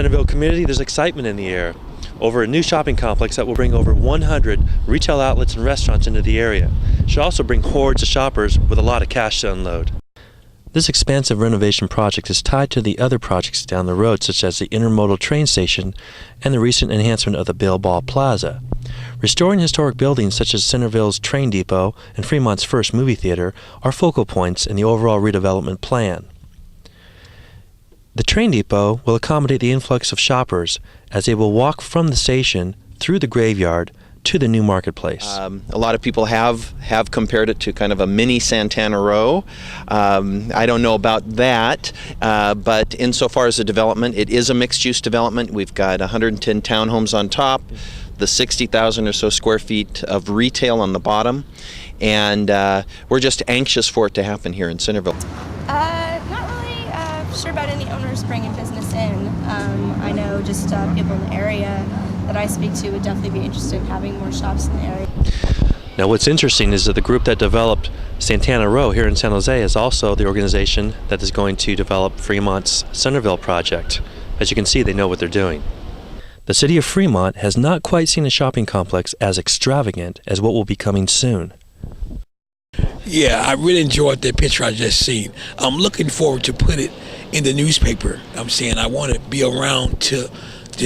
Centerville community, there's excitement in the air over a new shopping complex that will bring over 100 retail outlets and restaurants into the area. It should also bring hordes of shoppers with a lot of cash to unload. This expansive renovation project is tied to the other projects down the road, such as the intermodal train station and the recent enhancement of the Bill Ball Plaza. Restoring historic buildings such as Centerville's train depot and Fremont's first movie theater are focal points in the overall redevelopment plan. The train depot will accommodate the influx of shoppers as they will walk from the station through the graveyard to the new marketplace. A lot of people have compared it to kind of a mini Santana Row. I don't know about that, but insofar as the development, it is a mixed-use development. We've got 110 townhomes on top, the 60,000 or so square feet of retail on the bottom, and we're just anxious for it to happen here in Centerville. Not really sure about any owners bringing business in. I know just people in the area that I speak to would definitely be interested in having more shops in the area. Now what's interesting is that the group that developed Santana Row here in San Jose is also the organization that is going to develop Fremont's Centerville project. As you can see, they know what they're doing. The city of Fremont has not quite seen a shopping complex as extravagant as what will be coming soon. Yeah, I really enjoyed that picture I just seen. I'm looking forward to put it in the newspaper. I'm saying I want to be around to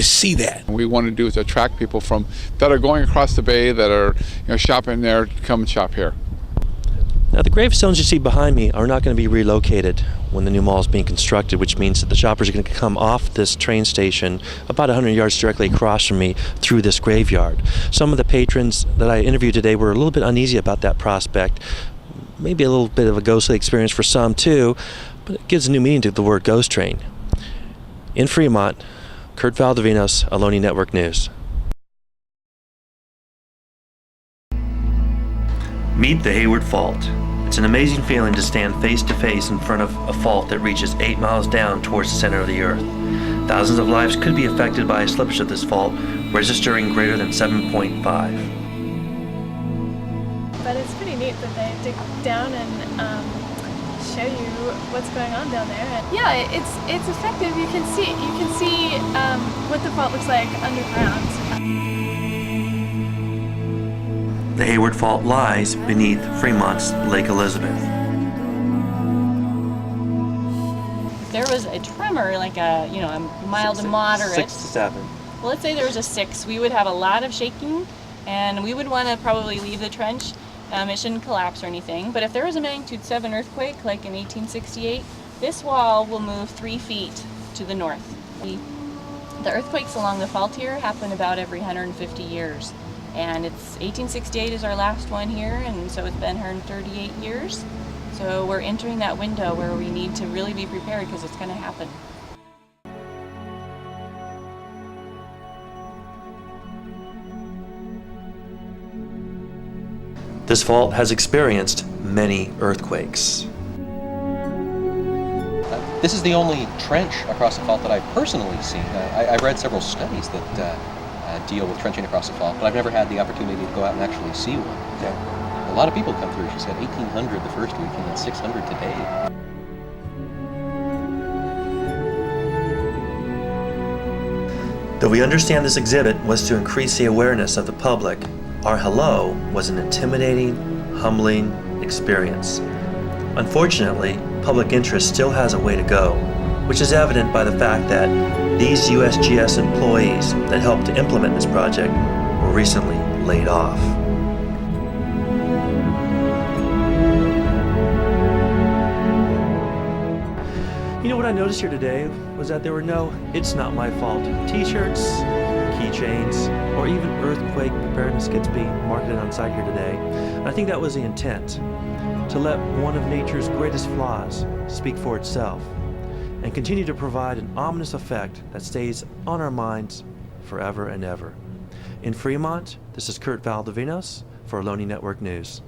see that. What we want to do is attract people that are going across the bay, that are shopping there, to come and shop here. Now the gravestones you see behind me are not going to be relocated when the new mall is being constructed, which means that the shoppers are going to come off this train station about 100 yards directly across from me through this graveyard. Some of the patrons that I interviewed today were a little bit uneasy about that prospect. Maybe a little bit of a ghostly experience for some too, but it gives a new meaning to the word ghost train. In Fremont, Kurt Valdivinos, Ohlone Network News. Meet the Hayward Fault. It's an amazing feeling to stand face to face in front of a fault that reaches 8 miles down towards the center of the earth. Thousands of lives could be affected by a slippage of this fault, registering greater than 7.5. But it's pretty neat that they dig down and show you what's going on down there. And yeah, it's effective. You can see what the fault looks like underground. The Hayward Fault lies beneath Fremont's Lake Elizabeth. If there was a tremor, like a mild to moderate, 6 to 7. Well, let's say there was a 6, we would have a lot of shaking, and we would want to probably leave the trench. It shouldn't collapse or anything, but if there was a magnitude 7 earthquake, like in 1868, this wall will move 3 feet to the north. The earthquakes along the fault here happen about every 150 years, and 1868 is our last one here, and so it's been 138 years. So we're entering that window where we need to really be prepared because it's going to happen. This fault has experienced many earthquakes. This is the only trench across the fault that I've personally seen. I've read several studies that deal with trenching across the fault, but I've never had the opportunity to go out and actually see one. Yeah. A lot of people come through. She said 1,800 the first week and then 600 today. Though we understand this exhibit was to increase the awareness of the public, our hello was an intimidating, humbling experience. Unfortunately, public interest still has a way to go, which is evident by the fact that these USGS employees that helped to implement this project were recently laid off. You know what I noticed here today was that there were no "It's Not My Fault" t-shirts, keychains, or even earthquake preparedness kits being marketed on site here today. And I think that was the intent, to let one of nature's greatest flaws speak for itself and continue to provide an ominous effect that stays on our minds forever and ever. In Fremont, this is Kurt Valdivinos for Ohlone Network News.